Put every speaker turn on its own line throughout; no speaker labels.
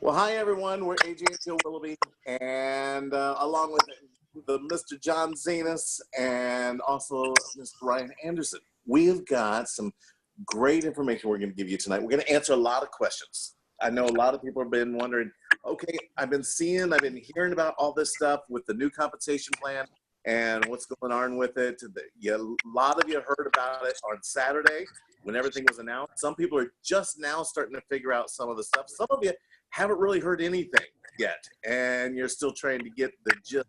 Well, hi everyone. We're AJ and Jill Willoughby, and along with the Mr. John Zenes and also Mr. Ryan Anderson, we have got some great information we're going to give you tonight. We're going to answer a lot of questions. I know a lot of people have been wondering, okay, I've been hearing about all this stuff with the new compensation plan and what's going on with it. A lot of you heard about it on Saturday when everything was announced. Some people are just now starting to figure out some of the stuff. Some of you haven't really heard anything yet, and you're still trying to get the gist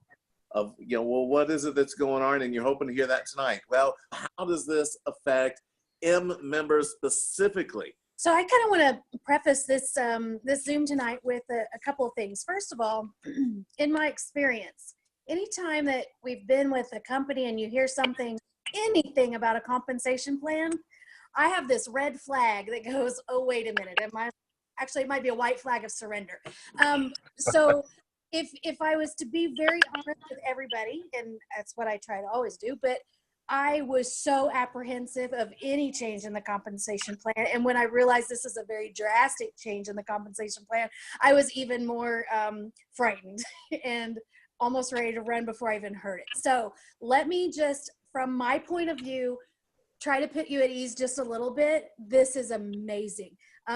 of, well, what is it that's going on, and you're hoping to hear that tonight. Well, how does this affect M members specifically?
So I kind of want to preface this this Zoom tonight with a couple of things. First of all, in my experience, anytime that we've been with a company and you hear anything about a compensation plan, I have this red flag that goes, oh, wait a minute, actually, it might be a white flag of surrender. So if I was to be very honest with everybody, and that's what I try to always do, but I was so apprehensive of any change in the compensation plan. And when I realized this is a very drastic change in the compensation plan, I was even more frightened and almost ready to run before I even heard it. So let me just, from my point of view, try to put you at ease just a little bit. This is amazing.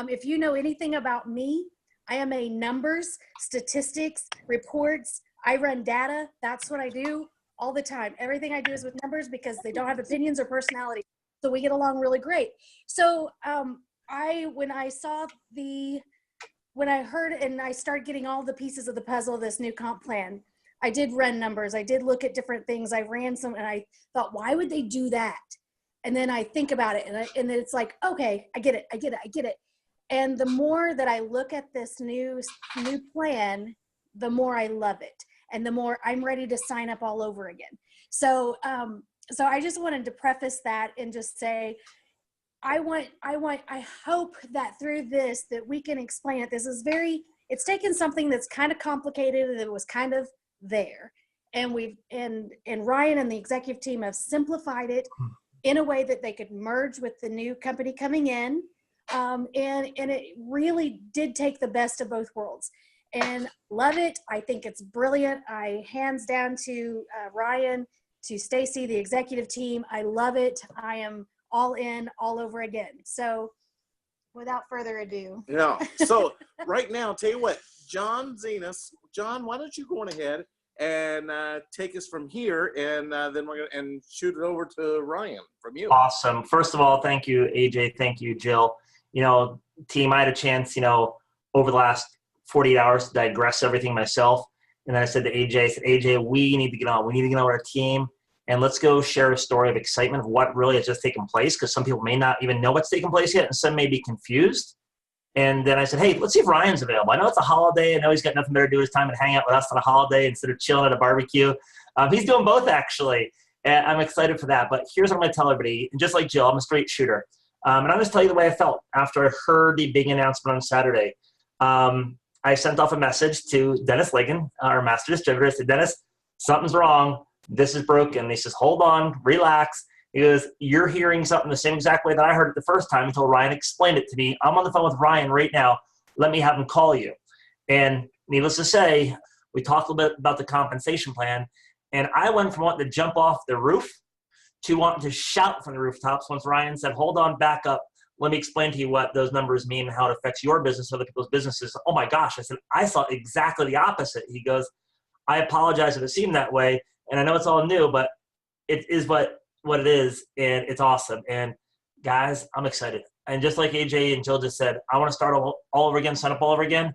If you know anything about me, I am a numbers, statistics, reports. I run data. That's what I do all the time. Everything I do is with numbers because they don't have opinions or personality. So we get along really great. So when I heard and I started getting all the pieces of the puzzle of this new comp plan, I did run numbers. I did look at different things. I ran some and I thought, why would they do that? And then I think about it and then it's like, okay, I get it. And the more that I look at this new plan, the more I love it. And the more I'm ready to sign up all over again. So I just wanted to preface that and just say, I hope that through this, that we can explain it. It's taken something that's kind of complicated and it was kind of there. And Ryan and the executive team have simplified it in a way that they could merge with the new company coming in. And it really did take the best of both worlds and love it. I think it's brilliant. I hands down to Ryan, to Stacy, the executive team. I love it. I am all in all over again. So without further ado.
Yeah. So right now, tell you what, John Zenes, John, why don't you go on ahead and take us from here, and then we're going to shoot it over to Ryan from you.
Awesome. First of all, thank you, AJ. Thank you, Jill. Team, I had a chance, over the last 48 hours to digress everything myself. And then I said to AJ, we need to get on. We need to get on with our team. And let's go share a story of excitement of what really has just taken place, because some people may not even know what's taken place yet, and some may be confused. And then I said, hey, let's see if Ryan's available. I know it's a holiday. I know he's got nothing better to do his time and hang out with us on a holiday instead of chilling at a barbecue. He's doing both, actually. And I'm excited for that. But here's what I'm going to tell everybody. And just like Jill, I'm a straight shooter. And I'm going to tell you the way I felt after I heard the big announcement on Saturday. I sent off a message to Dennis Ligon, our master distributor. I said, Dennis, something's wrong. This is broken. He says, hold on, relax. He goes, you're hearing something the same exact way that I heard it the first time until Ryan explained it to me. I'm on the phone with Ryan right now. Let me have him call you. And needless to say, we talked a little bit about the compensation plan. And I went from wanting to jump off the roof to wanting to shout from the rooftops once Ryan said, hold on, back up. Let me explain to you what those numbers mean and how it affects your business, other people's businesses. Oh my gosh. I said, I saw exactly the opposite. He goes, I apologize if it seemed that way. And I know it's all new, but it is what it is. And it's awesome. And guys, I'm excited. And just like AJ and Jill just said, I want to start all over again, sign up all over again.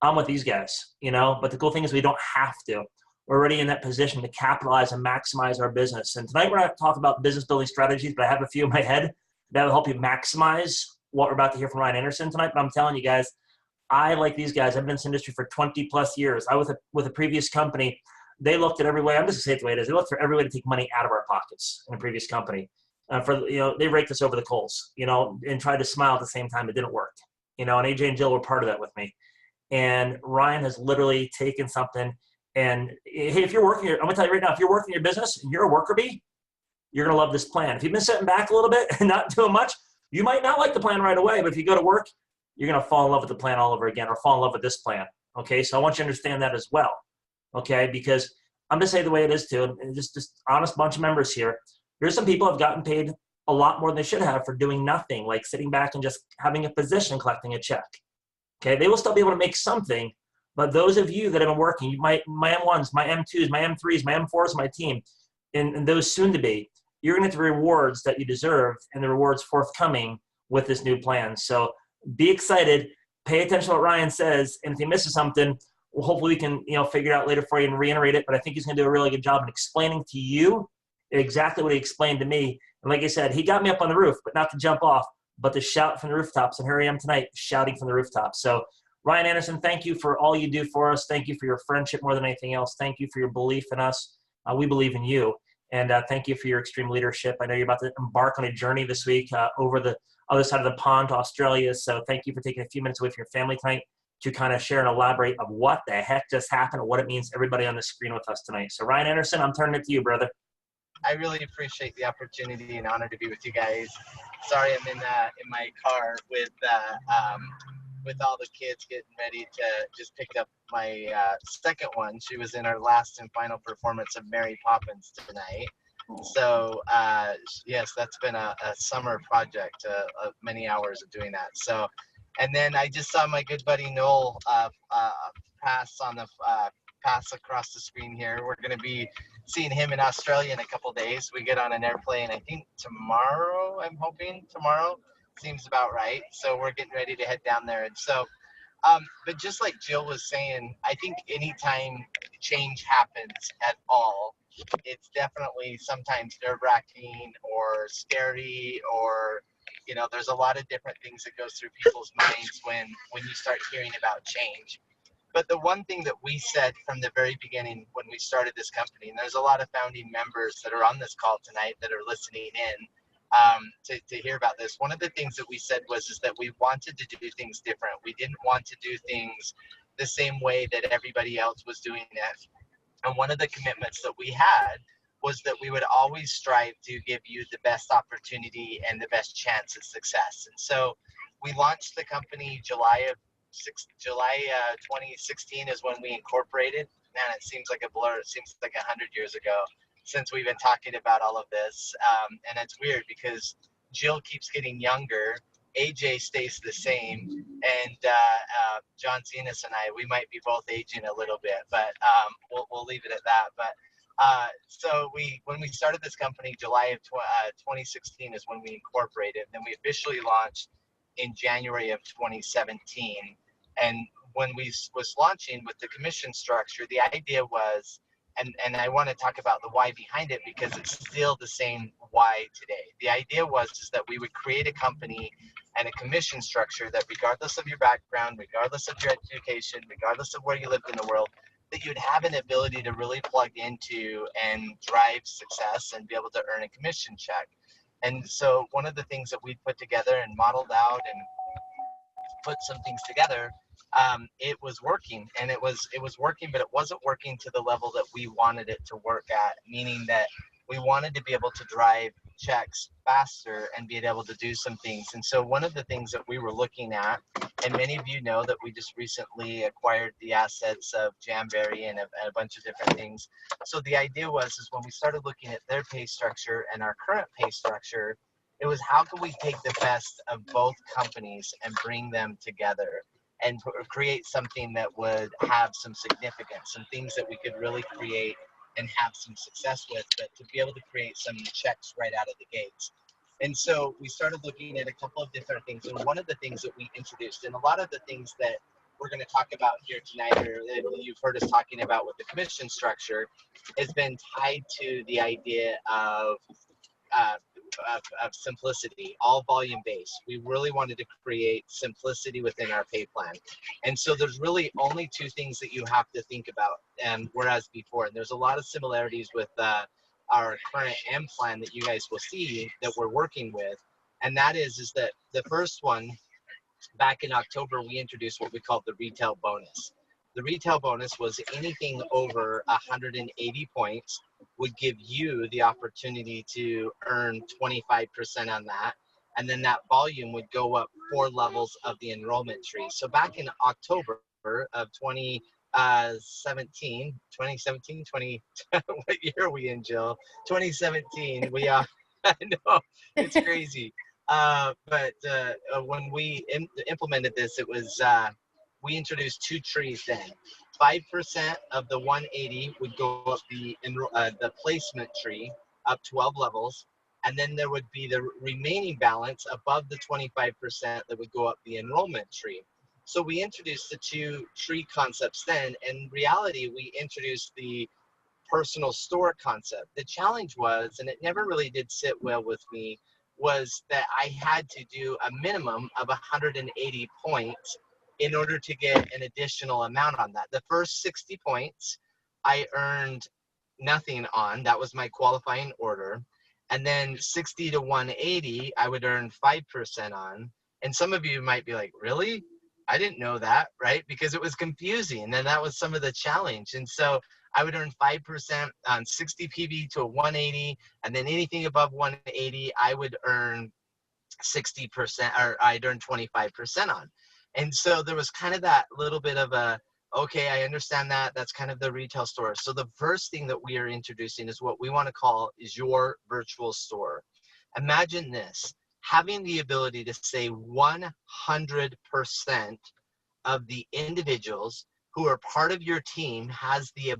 I'm with these guys, but the cool thing is we don't have to. We're already in that position to capitalize and maximize our business. And tonight we're not talking about business building strategies, but I have a few in my head that will help you maximize what we're about to hear from Ryan Anderson tonight. But I'm telling you guys, I like these guys. I've been in this industry for 20 plus years. I was with a previous company. They looked at every way. I'm just gonna say it the way it is. They looked for every way to take money out of our pockets in a previous company. They raked us over the coals, and tried to smile at the same time. It didn't work, and AJ and Jill were part of that with me. And Ryan has literally taken something. And hey, if you're working, I'm gonna tell you right now, if you're working your business and you're a worker bee, you're gonna love this plan. If you've been sitting back a little bit and not doing much, you might not like the plan right away. But if you go to work you're going to fall in love with the plan all over again, or fall in love with this plan. Okay. So I want you to understand that as well. Okay. Because I'm going to say the way it is too, and just honest bunch of members here. There's some people who have gotten paid a lot more than they should have for doing nothing, like sitting back and just having a position collecting a check. Okay. They will still be able to make something, but those of you that have been working, my M1s, my M2s, my M3s, my M4s, my team, and those soon to be, you're going to get the rewards that you deserve and the rewards forthcoming with this new plan. So be excited, pay attention to what Ryan says, and if he misses something, well, hopefully we can figure it out later for you and reiterate it. But I think he's going to do a really good job in explaining to you exactly what he explained to me. And like I said, he got me up on the roof, but not to jump off, but to shout from the rooftops. And here I am tonight shouting from the rooftops. So Ryan Anderson, thank you for all you do for us. Thank you for your friendship more than anything else. Thank you for your belief in us. We believe in you. And thank you for your extreme leadership. I know you're about to embark on a journey this week over the other side of the pond to Australia. So thank you for taking a few minutes with your family tonight to kind of share and elaborate of what the heck just happened and what it means to everybody on the screen with us tonight. So Ryan Anderson, I'm turning it to you, brother.
I really appreciate the opportunity and honor to be with you guys. Sorry, I'm in my car with all the kids getting ready to just pick up my second one. She was in our last and final performance of Mary Poppins tonight. So yes, that's been a summer project of many hours of doing that. So, and then I just saw my good buddy Noel pass across the screen here. We're going to be seeing him in Australia in a couple days. We get on an airplane, I think tomorrow. I'm hoping tomorrow seems about right. So we're getting ready to head down there. And so, but just like Jill was saying, I think anytime change happens at all, it's definitely sometimes nerve-wracking or scary, or there's a lot of different things that goes through people's minds when you start hearing about change. But the one thing that we said from the very beginning when we started this company, and there's a lot of founding members that are on this call tonight that are listening in to hear about this. One of the things that we said is that we wanted to do things different. We didn't want to do things the same way that everybody else was doing it. And one of the commitments that we had was that we would always strive to give you the best opportunity and the best chance at success. And so we launched the company July 2016 is when we incorporated. Man, it seems like a blur. It seems like 100 years ago since we've been talking about all of this. And it's weird because Jill keeps getting younger. AJ stays the same. And John Zenes and I, we might be both aging a little bit, but we'll leave it at that. But so when we started this company, July of 2016 is when we incorporated. Then we officially launched in January of 2017. And when we was launching with the commission structure, the idea was, and I want to talk about the why behind it because it's still the same why today. The idea was that we would create a company and a commission structure that regardless of your background, regardless of your education, regardless of where you lived in the world, that you'd have an ability to really plug into and drive success and be able to earn a commission check. And so one of the things that we put together and modeled out and put some things together, it was working, and it was working, but it wasn't working to the level that we wanted it to work at, meaning that we wanted to be able to drive checks faster and be able to do some things. And so one of the things that we were looking at, and many of you know that we just recently acquired the assets of Jamberry and a bunch of different things. So the idea is when we started looking at their pay structure and our current pay structure, it was how can we take the best of both companies and bring them together and create something that would have some significance, some things that we could really create and have some success with, but to be able to create some checks right out of the gates. And so we started looking at a couple of different things. And one of the things that we introduced, and a lot of the things that we're going to talk about here tonight, or that you've heard us talking about with the commission structure, has been tied to the idea of simplicity, all volume based. We really wanted to create simplicity within our pay plan. And so there's really only two things that you have to think about, whereas before, and there's a lot of similarities with our current M plan that you guys will see that we're working with. And that is that the first one, back in October, we introduced what we called the retail bonus. The retail bonus was anything over 180 points would give you the opportunity to earn 25% on that. and then that volume would go up 4 levels of the enrollment tree. So back in October of 2017, what year are we in, Jill? 2017, I know, it's crazy. When we implemented this, it was, we introduced 2 trees then. 5% of the 180 would go up the placement tree up 12 levels, and then there would be the remaining balance above the 25% that would go up the enrollment tree. So we introduced the 2 tree concepts then. In reality, we introduced the personal store concept. The challenge was, and it never really did sit well with me, was that I had to do a minimum of 180 points in order to get an additional amount on that. The first 60 points I earned nothing on. That was my qualifying order. And then 60 to 180, I would earn 5% on. And some of you might be like, really? I didn't know that, right? Because it was confusing. And that was some of the challenge. And so I would earn 5% on 60 PV to a 180. And then anything above 180, I would earn 60%, or I'd earn 25% on. And so there was kind of that little bit of a, okay, I understand that. That's kind of the retail store. So the first thing that we are introducing is what we want to call is your virtual store. Imagine this, having the ability to say 100% of the individuals who are part of your team has the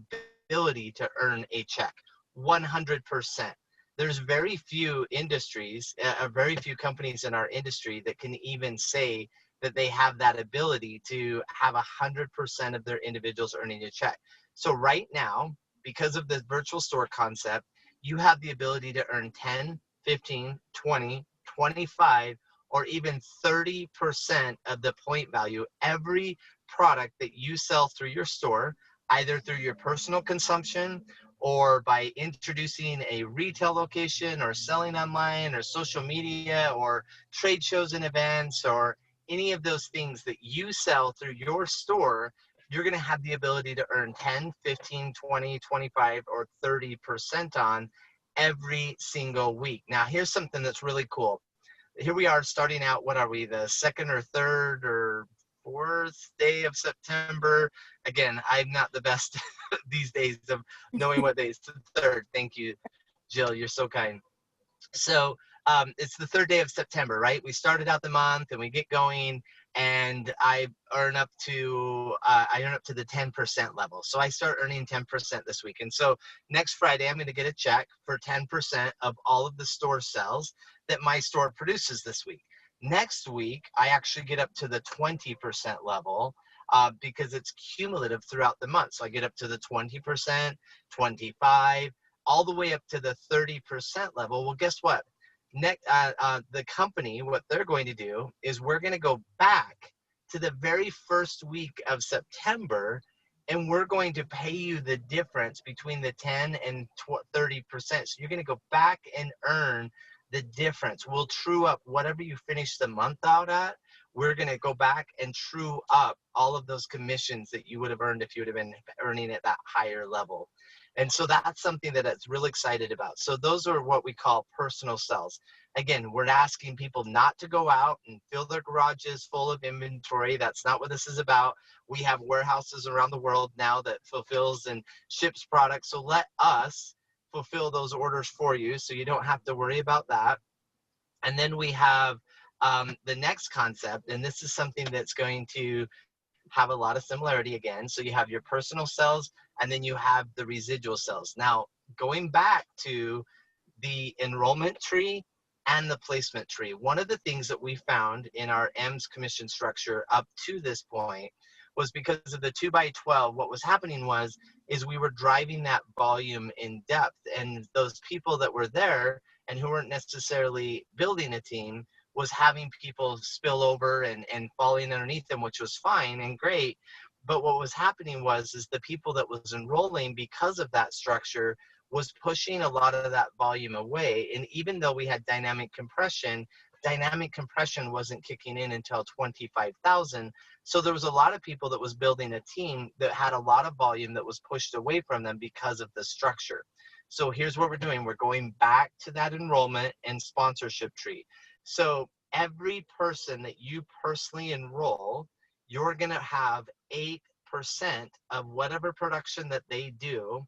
ability to earn a check. 100%. There's very few industries, very few companies in our industry that can even say that they have that ability to have 100% of their individuals earning a check. So right now, because of the virtual store concept, you have the ability to earn 10, 15, 20, 25, or even 30% of the point value. Every product that you sell through your store, either through your personal consumption or by introducing a retail location or selling online or social media or trade shows and events or any of those things that you sell through your store, you're going to have the ability to earn 10, 15, 20, 25, or 30% on every single week. Now, here's something that's really cool. Here we are starting out, what are we, the 2nd or 3rd or 4th day of September? Again, I'm not the best these days of knowing what day is the 3rd. Thank you, Jill. You're so kind. So it's the 3rd day of September, right? We started out the month and we get going, and I earn up to the 10% level. So I start earning 10% this week. And so next Friday, I'm going to get a check for 10% of all of the store sales that my store produces this week. Next week, I actually get up to the 20% level because it's cumulative throughout the month. So I get up to the 20%, 25%, all the way up to the 30% level. Well, guess what? The company, what they're going to do is we're going to go back to the very first week of September, and we're going to pay you the difference between the 10 and 30%. So you're going to go back and earn the difference. We'll true up whatever you finish the month out at. We're going to go back and true up all of those commissions that you would have earned if you would have been earning at that higher level. And so that's something that it's really excited about. So those are what we call personal sales. Again, we're asking people not to go out and fill their garages full of inventory. That's not what this is about. We have warehouses around the world now that fulfills and ships products. So let us fulfill those orders for you so you don't have to worry about that. And then we have the next concept, and this is something that's going to have a lot of similarity again. So you have your personal sales, and then you have the residual sales. Now, going back to the enrollment tree and the placement tree, one of the things that we found in our M's commission structure up to this point was because of the 2x12, what was happening is we were driving that volume in depth, and those people that were there and who weren't necessarily building a team was having people spill over and falling underneath them, which was fine and great. But what was happening is the people that was enrolling because of that structure was pushing a lot of that volume away. And even though we had dynamic compression wasn't kicking in until 25,000. So there was a lot of people that was building a team that had a lot of volume that was pushed away from them because of the structure. So here's what we're doing. We're going back to that enrollment and sponsorship tree. So every person that you personally enroll, you're going to have 8% of whatever production that they do,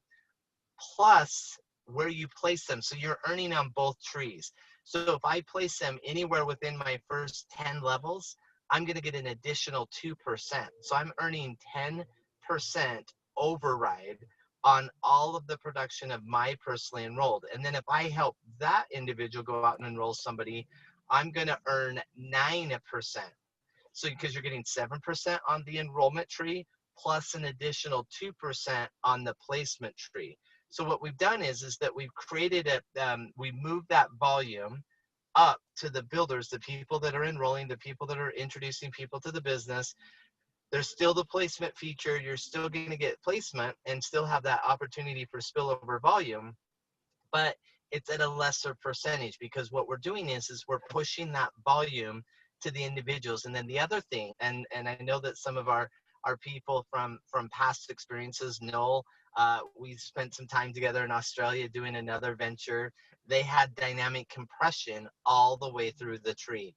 plus where you place them. So you're earning on both trees. So if I place them anywhere within my first 10 levels, I'm going to get an additional 2%. So I'm earning 10% override on all of the production of my personally enrolled. And then if I help that individual go out and enroll somebody, I'm going to earn 9%. So because you're getting 7% on the enrollment tree plus an additional 2% on the placement tree. So what we've done is that we've created we moved that volume up to the builders, the people that are enrolling, the people that are introducing people to the business. There's still the placement feature. You're still going to get placement and still have that opportunity for spillover volume, but it's at a lesser percentage, because what we're doing is we're pushing that volume to the individuals. And then the other thing, and I know that some of our people from past experiences know, we spent some time together in Australia doing another venture. They had dynamic compression all the way through the tree.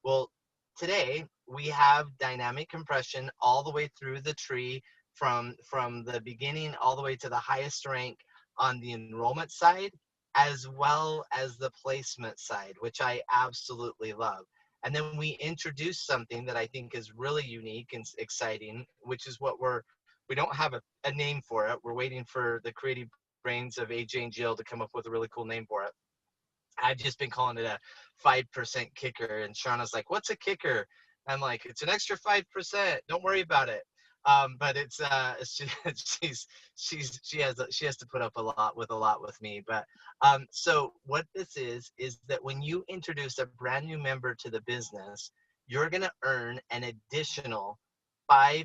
Well, today we have dynamic compression all the way through the tree, from the beginning all the way to the highest rank on the enrollment side, as well as the placement side, which I absolutely love. And then we introduced something that I think is really unique and exciting, which is we don't have a name for it. We're waiting for the creative brains of AJ and Jill to come up with a really cool name for it. I've just been calling it a 5% kicker. And Shauna's like, what's a kicker? I'm like, it's an extra 5%. Don't worry about it. But it's she has to put up a lot with me. But so what this is that when you introduce a brand new member to the business, you're going to earn an additional 5%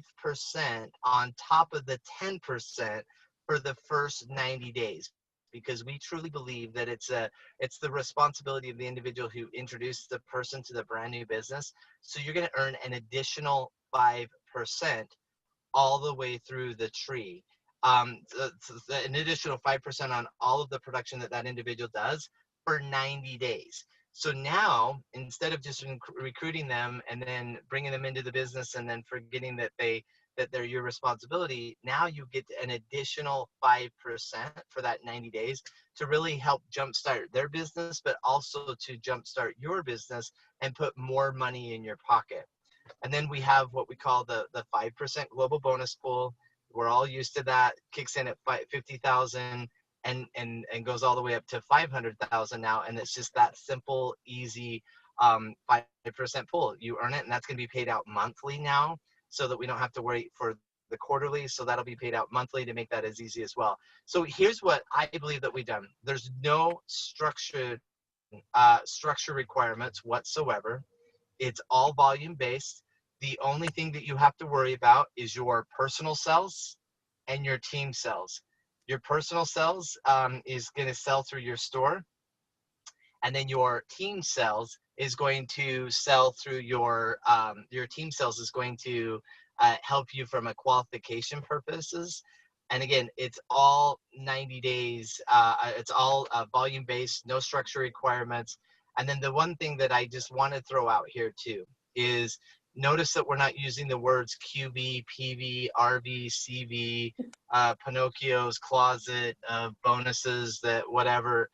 on top of the 10% for the first 90 days. Because we truly believe that it's the responsibility of the individual who introduced the person to the brand new business. So you're going to earn an additional 5% all the way through the tree. An additional 5% on all of the production that individual does for 90 days. So now, instead of just recruiting them and then bringing them into the business and then forgetting that they're your responsibility, now you get an additional 5% for that 90 days to really help jumpstart their business, but also to jumpstart your business and put more money in your pocket. And then we have what we call the 5% global bonus pool. We're all used to that. Kicks in at 50,000 and goes all the way up to 500,000 now. And it's just that simple, easy 5% pool. You earn it, and that's going to be paid out monthly now, so that we don't have to wait for the quarterly. So that'll be paid out monthly to make that as easy as well. So here's what I believe that we've done. There's no structure requirements whatsoever. It's all volume based. The only thing that you have to worry about is your personal sales and your team sales. Your personal sales is going to sell through your store, and then your team sales is going to sell through your team sales is going to help you from a qualification purposes. And again, it's all 90 days. It's all volume based, no structure requirements. And then the one thing that I just want to throw out here too is, notice that we're not using the words QV, PV, RV, CV, Pinocchio's closet, bonuses, that whatever.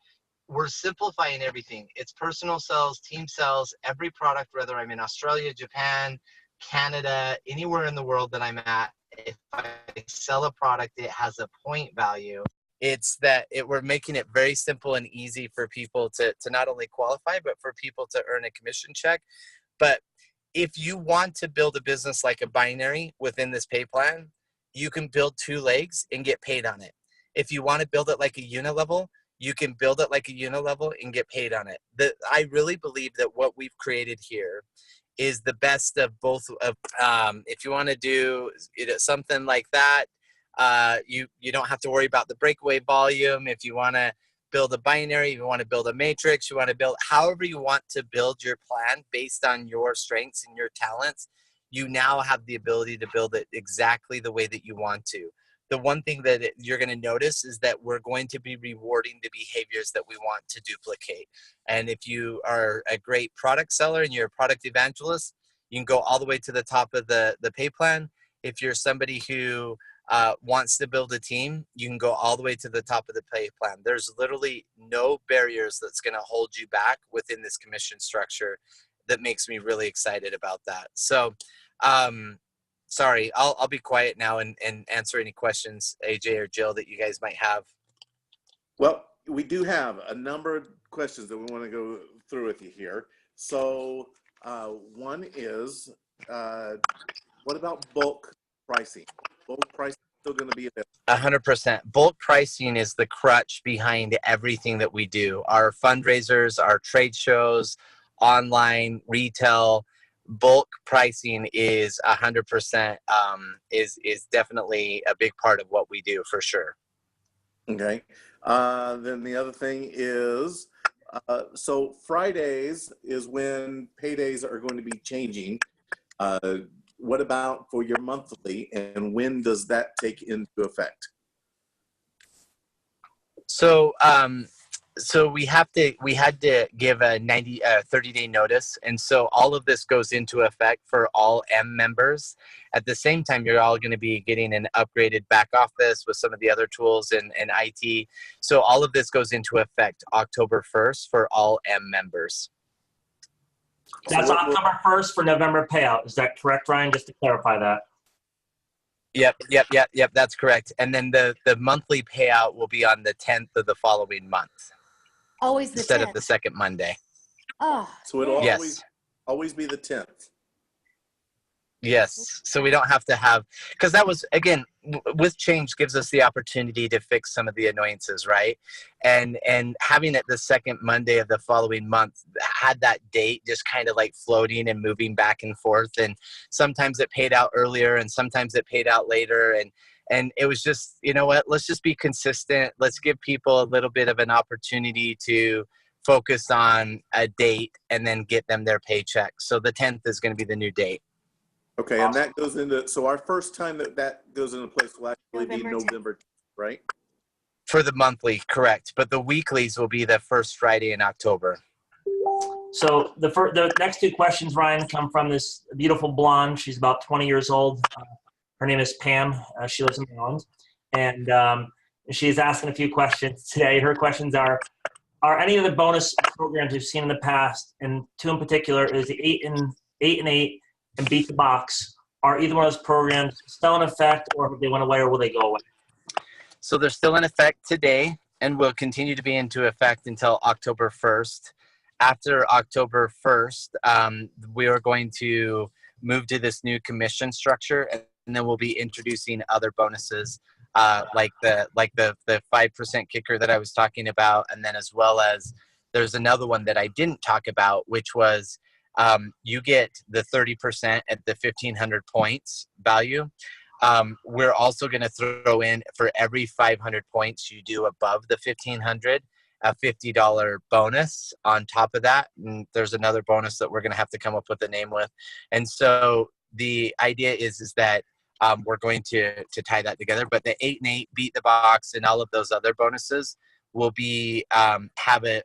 We're simplifying everything. It's personal sales, team sales, every product, whether I'm in Australia, Japan, Canada, anywhere in the world that I'm at. If I sell a product, it has a point value. It's that we're making it very simple and easy for people to not only qualify, but for people to earn a commission check. But if you want to build a business like a binary within this pay plan, you can build 2 legs and get paid on it. If you want to build it like a unilevel, you can build it like a unilevel and get paid on it. I really believe that what we've created here is the best of both. If you want to do something like that, you don't have to worry about the breakaway volume. If you want to build a binary, if you want to build a matrix, you want to build however you want to build your plan based on your strengths and your talents, you now have the ability to build it exactly the way that you want to. the one thing that you're going to notice is that we're going to be rewarding the behaviors that we want to duplicate. And if you are a great product seller and you're a product evangelist, you can go all the way to the top of the pay plan. If you're somebody who wants to build a team, you can go all the way to the top of the pay plan. There's literally no barriers that's going to hold you back within this commission structure. That makes me really excited about that. So, sorry, I'll be quiet now and answer any questions, AJ or Jill, that you guys might have.
Well, we do have a number of questions that we want to go through with you here. So one is, what about bulk pricing? Bulk pricing is still going to be available?
100%. Bulk pricing is the crutch behind everything that we do. Our fundraisers, our trade shows, online, retail, bulk pricing is 100%, is definitely a big part of what we do for sure.
Okay. Then the other thing is, so Fridays is when paydays are going to be changing. What about for your monthly, and when does that take into effect?
So, so we had to give a 30-day notice. And so all of this goes into effect for all M members. At the same time, you're all going to be getting an upgraded back office with some of the other tools and IT. So all of this goes into effect October 1st for all M members.
That's October 1st for November payout. Is that correct, Ryan? Just to clarify that.
Yep. That's correct. And then the monthly payout will be on the 10th of the following month.
Always the
instead
10th.
of the second Monday.
Oh,
So it'll
yes.
always be the 10th.
Yes. So we don't have to have, because that was, again, with change gives us the opportunity to fix some of the annoyances, right? And having it the second Monday of the following month had that date just kind of like floating and moving back and forth. And sometimes it paid out earlier and sometimes it paid out later. And it was just, you know what, let's just be consistent. Let's give people a little bit of an opportunity to focus on a date and then get them their paycheck. So the 10th is going to be the new date.
Okay, and that goes into, so our first time that goes into place will actually be
November 10th.
November 10th, right?
For the monthly, correct. But the weeklies will be the first Friday in October.
So the next two questions, Ryan, come from this beautiful blonde. She's about 20 years old. Her name is Pam. She lives in Maryland. And she's asking a few questions today. Her questions are any of the bonus programs we've seen in the past, and two in particular is the 8 and 8 and Beat the Box, are either one of those programs still in effect, or if they went away, or will they go away?
So they're still in effect today and will continue to be into effect until October 1st. After October 1st, we are going to move to this new commission structure, and then we'll be introducing other bonuses like the 5% kicker that I was talking about, and then as well as there's another one that I didn't talk about, which was you get the 30% at the 1,500 points value. We're also going to throw in for every 500 points you do above the 1,500, a $50 bonus on top of that. And there's another bonus that we're going to have to come up with a name with. And so the idea is that we're going to tie that together. But the 8 and 8 Beat the Box and all of those other bonuses will be have a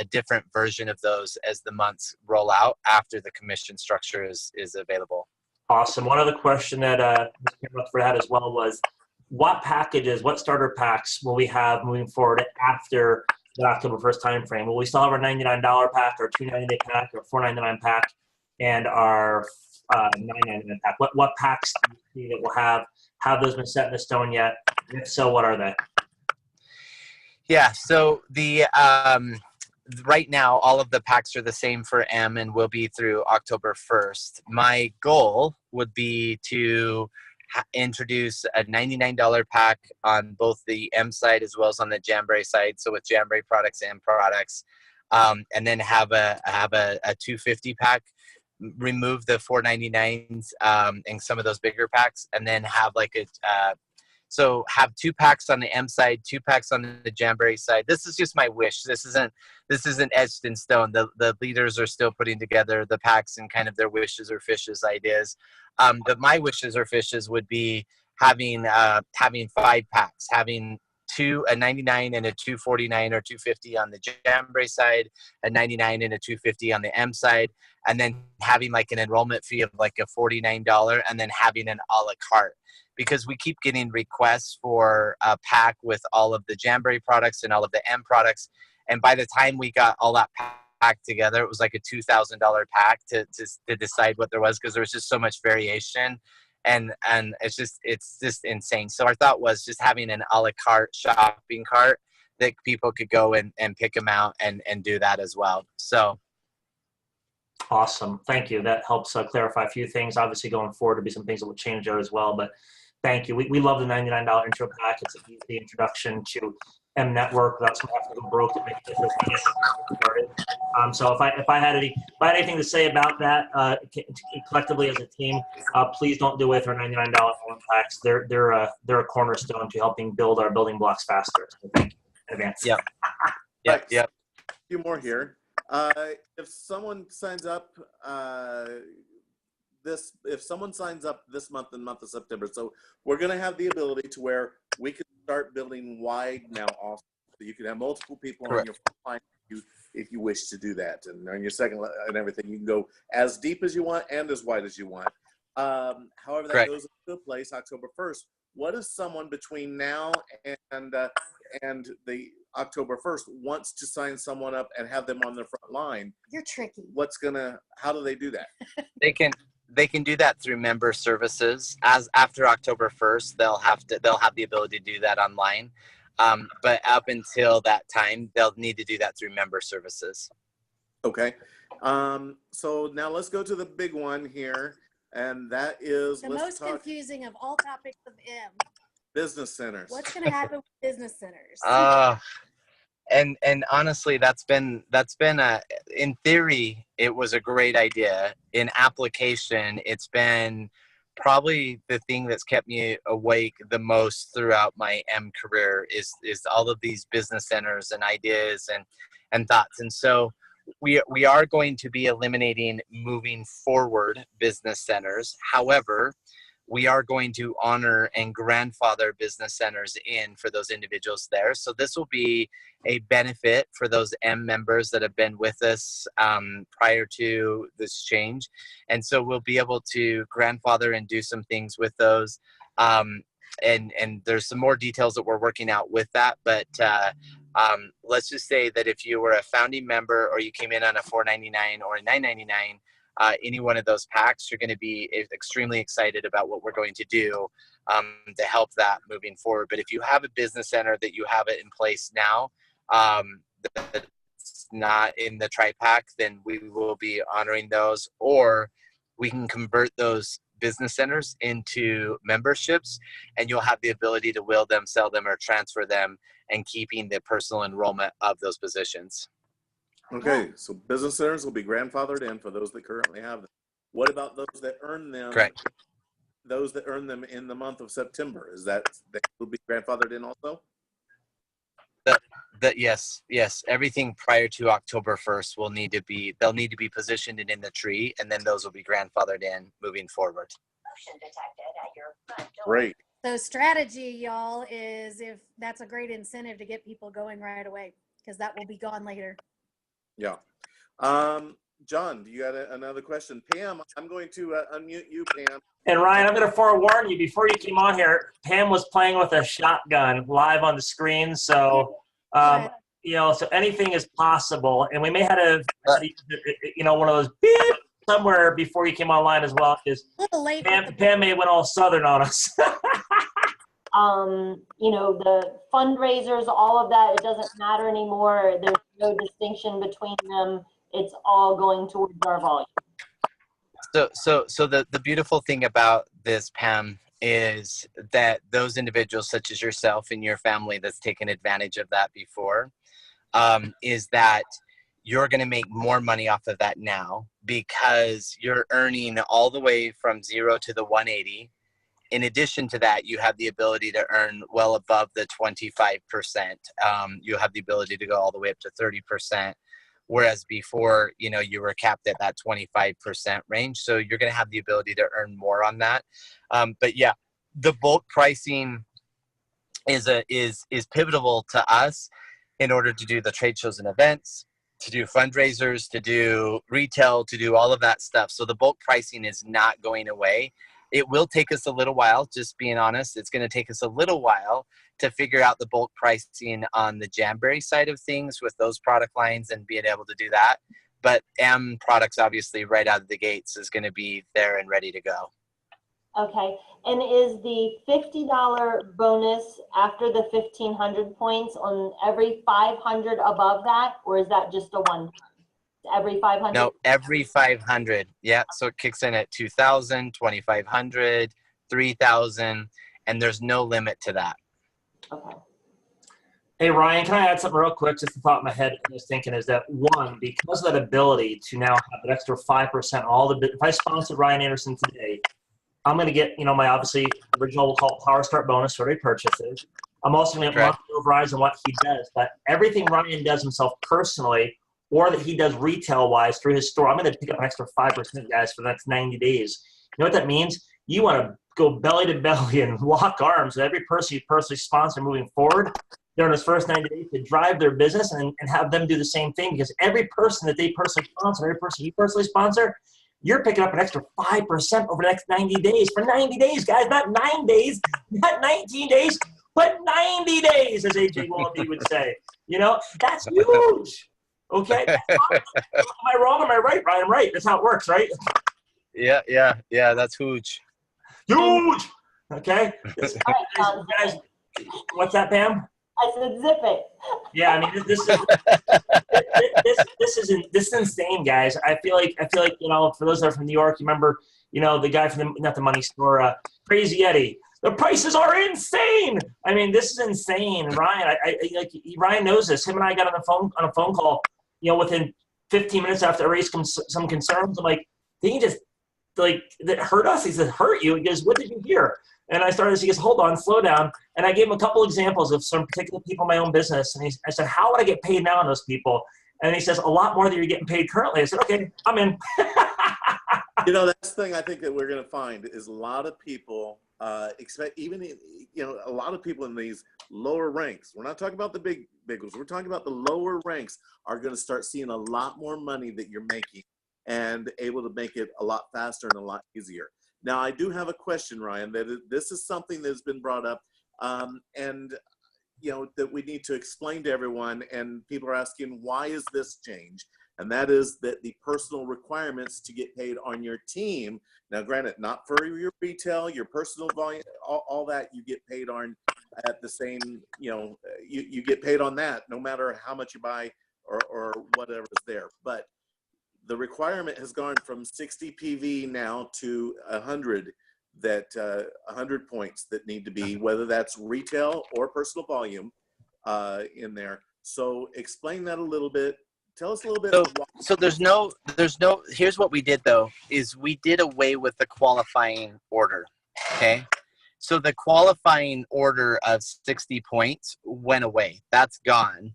different version of those as the months roll out after the commission structure is available.
Awesome. One other question that came up for that as well was, what starter packs will we have moving forward after the October 1st timeframe? Will we still have our $99 pack, our $2.99 pack, our $4.99 pack, and our $9.99 pack? What packs do you see that will have those been set in stone yet? And if so, what are they?
Yeah, so the right now all of the packs are the same for M and will be through October 1st. My goal would be to introduce a $99 pack on both the M side as well as on the Jamboree side, so with Jamboree products and products, and then have a $250 pack, remove the $4.99s and some of those bigger packs, and then have like so have 2 packs on the M side, 2 packs on the Jamboree side. This is just my wish. This isn't etched in stone. The leaders are still putting together the packs and kind of their wishes or fishes ideas. But my wishes or fishes would be having 5 packs, having a 99 and a 249 or 250 on the Jamboree side, a 99 and a 250 on the M side, and then having like an enrollment fee of like a $49, and then having an a la carte. Because we keep getting requests for a pack with all of the Jamboree products and all of the M products, and by the time we got all that pack together, it was like a $2,000 pack to decide what there was, because there was just so much variation. And it's just insane. So our thought was just having an a la carte shopping cart that people could go and pick them out and do that as well. So
awesome. Thank you. That helps clarify a few things. Obviously, going forward, there'll be some things that will change there as well. But thank you. We love the $99 intro pack. It's an easy introduction to M Network without someone having to go broke to make it started. So if I had anything to say about that collectively as a team, please don't do it with our $99 packs. They're a cornerstone to helping build our building blocks faster. So thank you in advance.
Yep.
A few more here. If someone signs up this month, in the month of September, so we're going to have the ability to where we can start building wide now also. So you can have multiple people on your line if you wish to do that. And on your second and everything, you can go as deep as you want and as wide as you want. However, that goes into a place October 1st. What if someone between now and the October 1st wants to sign someone up and have them on their front line?
You're tricky.
How do they do that?
They can do that through member services. As after October 1st, they'll have the ability to do that online. But up until that time, they'll need to do that through member services.
Okay. So now let's go to the big one here, and that is
the most confusing of all topics of M.
Business centers.
What's going to happen with business centers?
And honestly, that's been in theory, it was a great idea. In application, it's been probably the thing that's kept me awake the most throughout my M career is all of these business centers and ideas and thoughts. And so we are going to be eliminating moving forward business centers. However, we are going to honor and grandfather business centers in for those individuals there. So this will be a benefit for those M members that have been with us prior to this change. And so we'll be able to grandfather and do some things with those. And there's some more details that we're working out with that. But let's just say that if you were a founding member or you came in on a $4.99 or a $9.99, any one of those packs, you're going to be extremely excited about what we're going to do to help that moving forward. But if you have a business center that you have it in place now, that's not in the tri-pack, then we will be honoring those, or we can convert those business centers into memberships, and you'll have the ability to will them, sell them, or transfer them, and keeping the personal enrollment of those positions.
Okay, so business centers will be grandfathered in for those that currently have them. What about those that earn them?
Correct.
Those that earn them in the month of September, is that they will be grandfathered in also?
Yes. Everything prior to October 1st they'll need to be positioned in the tree, and then those will be grandfathered in moving forward.
Great.
So strategy, y'all, is if that's a great incentive to get people going right away, because that will be gone later.
Yeah. John, do you got another question? Pam, I'm going to unmute you, Pam.
And Ryan, I'm going to forewarn you, before you came on here, Pam was playing with a shotgun live on the screen. So, so anything is possible. And we may have to, one of those beep somewhere before you came online as well, because Pam may have went all Southern on us.
The fundraisers, all of that, it doesn't matter anymore. There's no distinction between them. It's all going towards our volume.
So the beautiful thing about this, Pam, is that those individuals such as yourself and your family that's taken advantage of that before, is that you're going to make more money off of that now, because you're earning all the way from 0 to the 180. In addition to that, you have the ability to earn well above the 25%. You have the ability to go all the way up to 30%. Whereas before, you were capped at that 25% range. So you're going to have the ability to earn more on that. But yeah, the bulk pricing is pivotal to us in order to do the trade shows and events, to do fundraisers, to do retail, to do all of that stuff. So the bulk pricing is not going away. It will take us a little while, just being honest. It's going to take us a little while to figure out the bulk pricing on the Jamberry side of things with those product lines and being able to do that. But M products, obviously, right out of the gates is going to be there and ready to go.
Okay. And is the $50 bonus after the 1,500 points on every 500 above that, or is that just a one? Every 500?
No, every 500. Yeah, so it kicks in at 2,000, 2,500, 3,000, and there's no limit to that.
Okay.
Hey, Ryan, can I add something real quick? Just the thought in my head I was thinking is that, one, because of that ability to now have an extra 5%, if I sponsored Ryan Anderson today, I'm going to get, my obviously original, we'll call it Power Start bonus for every purchases. I'm also going to get Verizon what he does, but everything Ryan does himself personally, or that he does retail-wise through his store, I'm going to pick up an extra 5%, guys, for the next 90 days. You know what that means? You want to go belly to belly and lock arms with every person you personally sponsor moving forward during those first 90 days to drive their business and have them do the same thing, because every person that they personally sponsor, every person you personally sponsor, you're picking up an extra 5% over the next 90 days. For 90 days, guys, not 9 days, not 19 days, but 90 days, as AJ Willoughby would say. That's huge. Okay? Am I wrong? Am I right, Ryan? I'm right. That's how it works, right?
Yeah, that's huge.
Huge! Okay? Guys, what's that, Pam?
I said zip it.
Yeah, I mean, this is insane, guys. I feel like for those that are from New York, you remember, the guy from not the money store, Crazy Eddie. The prices are insane. I mean, this is insane. Ryan, Ryan knows this. Him and I got on a phone call, within 15 minutes after I raised some concerns. I'm like, did he just that hurt us? He said, hurt you? He goes, what did you hear? And he goes, hold on, slow down. And I gave him a couple examples of some particular people in my own business. And I said, how would I get paid now on those people? And he says, a lot more than you're getting paid currently. I said, okay, I'm in.
That's the thing I think that we're going to find is a lot of people expect, even, a lot of people in these lower ranks, we're not talking about the big ones, we're talking about the lower ranks, are going to start seeing a lot more money that you're making and able to make it a lot faster and a lot easier. Now, I do have a question, Ryan, this is something that's been brought up and, that we need to explain to everyone, and people are asking, why is this change? And that is that the personal requirements to get paid on your team. Now, granted, not for your retail, your personal volume, all that you get paid on at the same, you get paid on that no matter how much you buy or whatever is there. But the requirement has gone from 60 PV now to 100, 100 points that need to be, whether that's retail or personal volume in there. So explain that a little bit. Tell us a little bit.
So there's no, here's what we did though, is we did away with the qualifying order. Okay. So the qualifying order of 60 points went away. That's gone.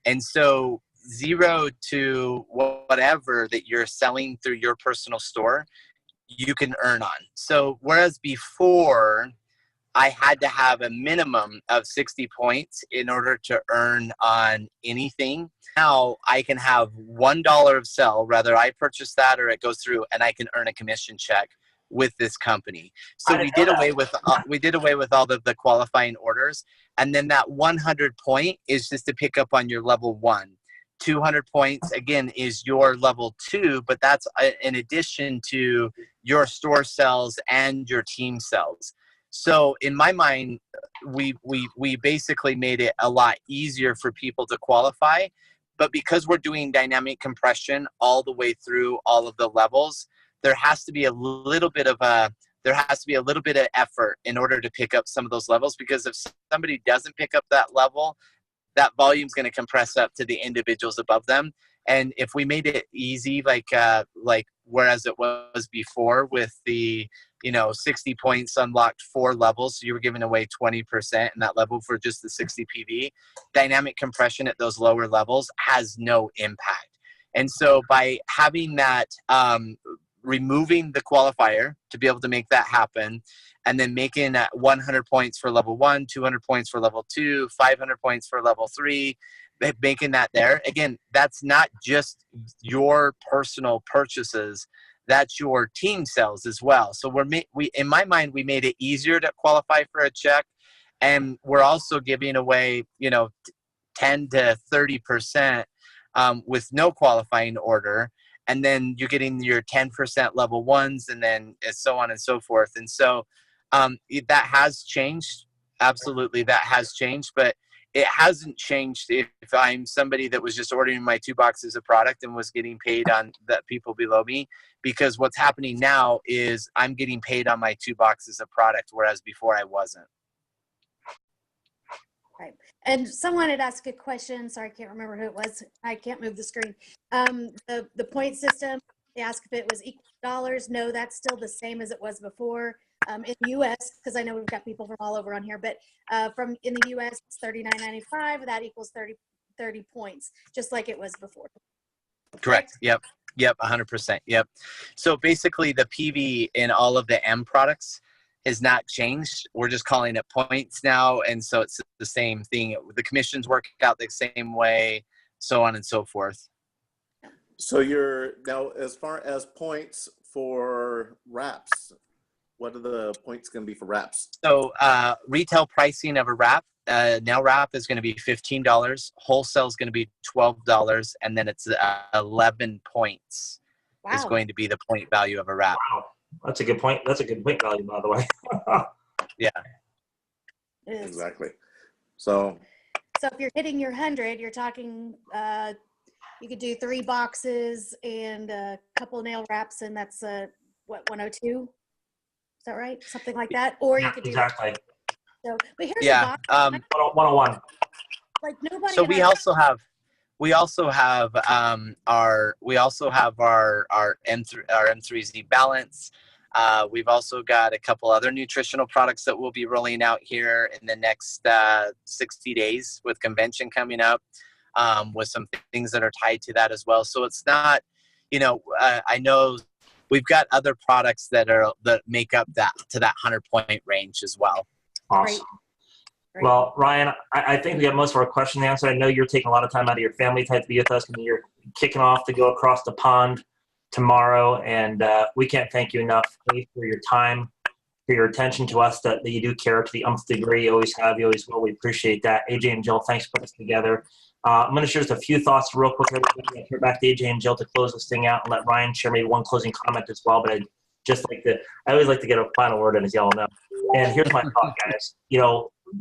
And so 0 to whatever that you're selling through your personal store, you can earn on. So whereas before I had to have a minimum of 60 points in order to earn on anything, now I can have $1 of sell, whether I purchase that or it goes through, and I can earn a commission check with this company. So we did away with all of the qualifying orders, and then that 100 point is just to pick up on your level 1. 200 points again is your level 2, but that's in addition to your store sales and your team sales. So in my mind, we basically made it a lot easier for people to qualify, but because we're doing dynamic compression all the way through all of the levels, there has to be a little bit of effort in order to pick up some of those levels, because if somebody doesn't pick up that level, that volume is going to compress up to the individuals above them. And if we made it easy, like whereas it was before with the 60 points unlocked 4 levels, so you were giving away 20% in that level for just the 60 PV, dynamic compression at those lower levels has no impact. And so by having that removing the qualifier to be able to make that happen, and then making 100 points for level 1, 200 points for level 2, 500 points for level 3, making that there. Again, that's not just your personal purchases, that's your team sales as well. So we in my mind, we made it easier to qualify for a check, and we're also giving away, 10 to 30% with no qualifying order. And then you're getting your 10% level ones, and then so on and so forth. And so that has changed. Absolutely, that has changed. But it hasn't changed if I'm somebody that was just ordering my 2 boxes of product and was getting paid on the people below me. Because what's happening now is I'm getting paid on my 2 boxes of product, whereas before I wasn't.
Right. And someone had asked a question. Sorry, I can't remember who it was. I can't move the screen. The point system, they asked if it was equal dollars. No, that's still the same as it was before. In the U.S., because I know we've got people from all over on here, but in the U.S., it's $39.95. That equals 30 points, just like it was before.
Correct. Yep. 100%. Yep. So basically, the PV in all of the M products has not changed. We're just calling it points now, and so it's the same thing. The commissions work out the same way, so on and so forth.
So you're now, as far as points for wraps, what are the points going to be for wraps?
So retail pricing of a wrap, now wrap is going to be $15. Wholesale is going to be $12, and then it's 11 points.
Wow.
Is going to be the point value of a wrap.
Wow. That's a good point. That's a good point value, by the way.
Yeah.
It is.
Exactly. So
if you're hitting your 100, you're talking, you could do 3 boxes and a couple of nail wraps, and that's 102? Is that right? Something like that? Or you could do
exactly.
So, but here's
Yeah.
a box.
101.
Like nobody.
So we also have our M3Z balance. We've also got a couple other nutritional products that we'll be rolling out here in the next 60 days with convention coming up, with some things that are tied to that as well. So it's not, I know we've got other products that make up that 100-point range as well.
Awesome.
Great.
Well, Ryan, I think we got most of our questions answered. I know you're taking a lot of time out of your family time to be with us, and you're kicking off to go across the pond tomorrow. And we can't thank you enough for your time, for your attention to us, that you do care to the nth degree. You always have, you always will. We appreciate that. AJ and Jill, thanks for putting us together. I'm going to share just a few thoughts real quick. I'm going to turn back to AJ and Jill to close this thing out and let Ryan share maybe one closing comment as well. But I always like to get a final word in, as y'all know. And here's my thought, guys.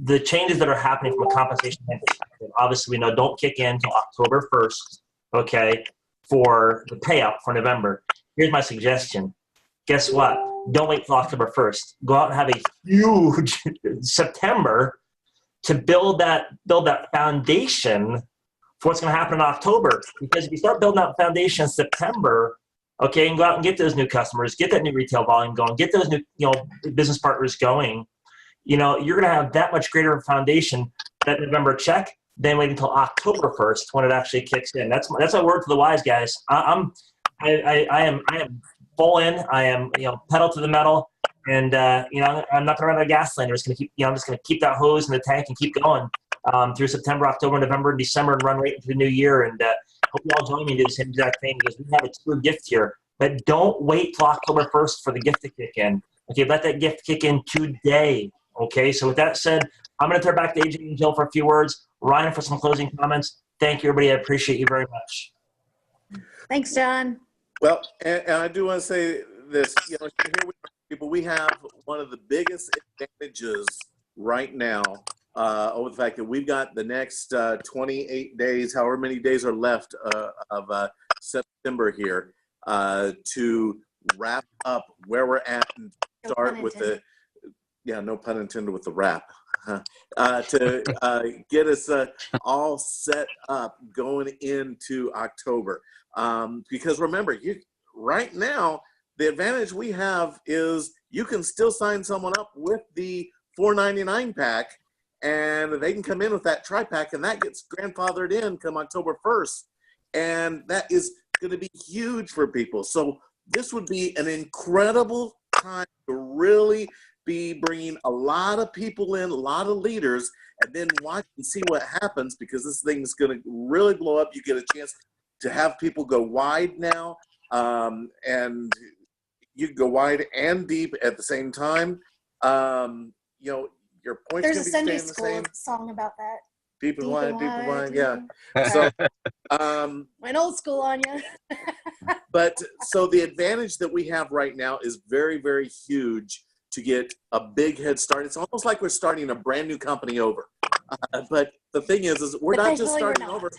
The changes that are happening from a compensation perspective, obviously we know don't kick in until October 1st, okay, for the payout for November. Here's my suggestion. Guess what? Don't wait till October 1st. Go out and have a huge September to build that foundation for what's going to happen in October. Because if you start building that foundation in September, okay, and go out and get those new customers, get that new retail volume going, get those new business partners going, you're going to have that much greater foundation, that November check, than wait until October 1st when it actually kicks in. That's a word to the wise, guys. I am full in. I am pedal to the metal, and I'm not going to run out of gasoline. I'm just going to keep that hose in the tank and keep going through September, October, November, and December, and run right into the new year. And hope you all join me and do the same exact thing, because we have a true gift here. But don't wait till October 1st for the gift to kick in. Okay, let that gift kick in today. Okay, so with that said, I'm going to turn back to AJ and Jill for a few words. Ryan for some closing comments. Thank you, everybody. I appreciate you very much.
Thanks, John.
Well, and I do want to say this. Here we have one of the biggest advantages right now over the fact that we've got the next 28 days, however many days are left of September here, to wrap up where we're at and start with the. Yeah, no pun intended with the wrap. To get us all set up going into October. Because remember, right now, the advantage we have is you can still sign someone up with the $4.99 pack, and they can come in with that tri-pack, and that gets grandfathered in come October 1st. And that is going to be huge for people. So this would be an incredible time to really be bringing a lot of people in, a lot of leaders, and then watch and see what happens, because this thing's going to really blow up. You get a chance to have people go wide now, and you can go wide and deep at the same time. You know, your points
There's
can
a
be
Sunday
staying the
school
same.
song about that.
Deep and wide, yeah.
Yeah.
So,
Went old school on you.
but so the advantage that we have right now is very, very huge to get a big head start. It's almost like we're starting a brand new company over. But the thing is we're
But
not just
thankfully we're
starting
not.
over,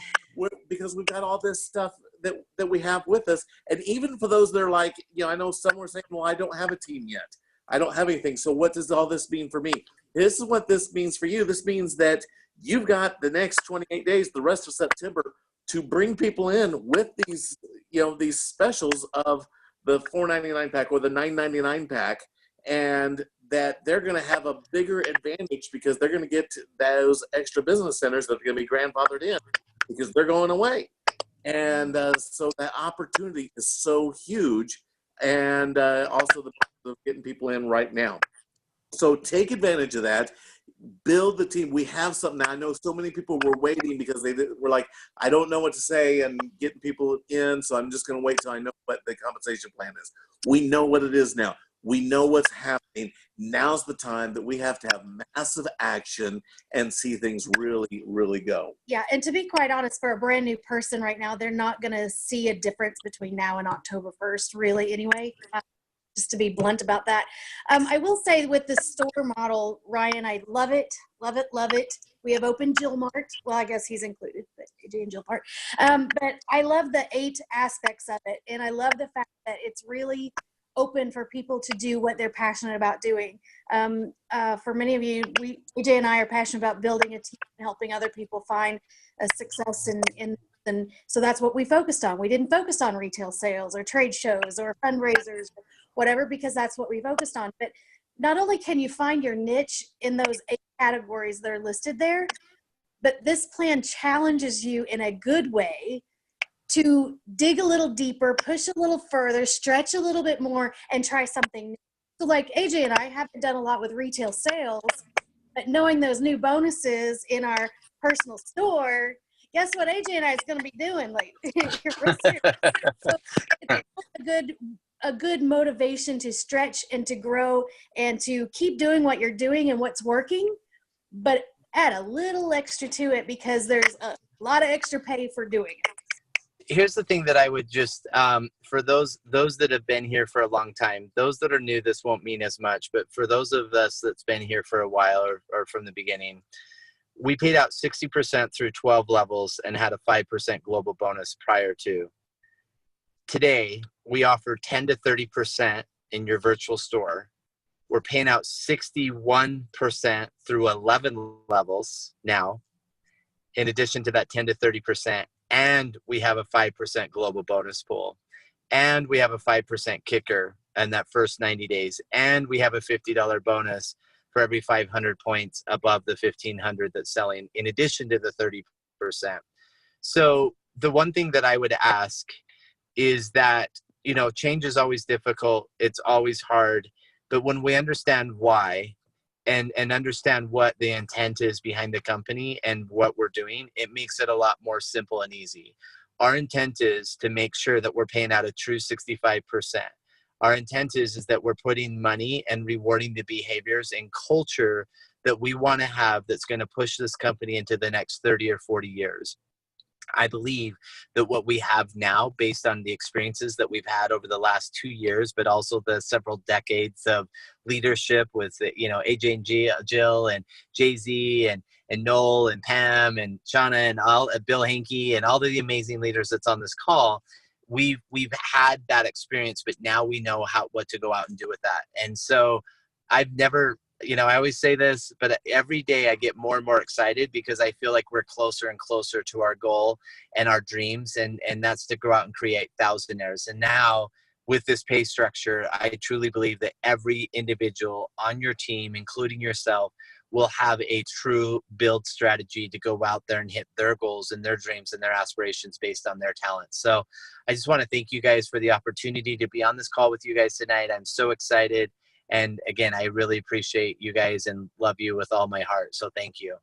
because we've got all this stuff that we have with us. And even for those that are like, you know, I know some were saying, well, I don't have a team yet. I don't have anything. So what does all this mean for me? This is what this means for you. This means that you've got the next 28 days, the rest of September, to bring people in with these, you know, these specials of the $4.99 pack or the $9.99 pack, and that they're going to have a bigger advantage because they're going to get those extra business centers that are going to be grandfathered in because they're going away. And so that opportunity is so huge, and also the getting people in right now. So take advantage of that. Build the team. We have something now. I know so many people were waiting because they were like, I don't know what to say and getting people in, so I'm just going to wait till I know what the compensation plan is. We know what it is now. We know what's happening. Now's the time that we have to have massive action and see things really, really go.
Yeah, and to be quite honest, for a brand new person right now, they're not going to see a difference between now and October 1st, really, anyway. Just to be blunt about that. I will say with the store model, Ryan, I love it, love it, love it. We have open Jill Mart. Well, I guess he's included, but AJ and Jill Mart. But I love the 8 aspects of it. And I love the fact that it's really open for people to do what they're passionate about doing. For many of you, AJ and I are passionate about building a team and helping other people find a success and so that's what we focused on. We didn't focus on retail sales or trade shows or fundraisers, or whatever, because that's what we focused on. But not only can you find your niche in those 8 categories that are listed there, but this plan challenges you in a good way to dig a little deeper, push a little further, stretch a little bit more, and try something new. So like AJ and I haven't done a lot with retail sales, but knowing those new bonuses in our personal store, guess what AJ and I is going to be doing? Like, so it's a good motivation to stretch and to grow and to keep doing what you're doing and what's working, but add a little extra to it because there's a lot of extra pay for doing it.
Here's the thing that I would just, for those that have been here for a long time, those that are new, this won't mean as much, but for those of us that's been here for a while or from the beginning, we paid out 60% through 12 levels and had a 5% global bonus prior to. Today, we offer 10 to 30% in your virtual store. We're paying out 61% through 11 levels now, in addition to that 10 to 30%. And we have a 5% global bonus pool. And we have a 5% kicker in that first 90 days. And we have a $50 bonus for every 500 points above the 1,500 that's selling, in addition to the 30%. So the one thing that I would ask is that, you know, change is always difficult. It's always hard. But when we understand why and understand what the intent is behind the company and what we're doing, it makes it a lot more simple and easy. Our intent is to make sure that we're paying out a true 65%. Our intent is that we're putting money and rewarding the behaviors and culture that we want to have that's going to push this company into the next 30 or 40 years. I believe that what we have now, based on the experiences that we've had over the last 2 years, but also the several decades of leadership with, you know, AJ and Jill and Jay-Z and Noel and Pam and Shauna and all Bill Hankey and all the amazing leaders that's on this call, we've had that experience, but now we know what to go out and do with that. And so I've never, you know, I always say this, but every day I get more and more excited because I feel like we're closer and closer to our goal and our dreams. And that's to go out and create thousandaires. And now with this pay structure, I truly believe that every individual on your team, including yourself,
will have a true build strategy to go out there and hit their goals and their dreams and their aspirations based on their talents. So I just want to thank you guys for the opportunity to be on this call with you guys tonight. I'm so excited. And again, I really appreciate you guys and love you with all my heart. So thank you.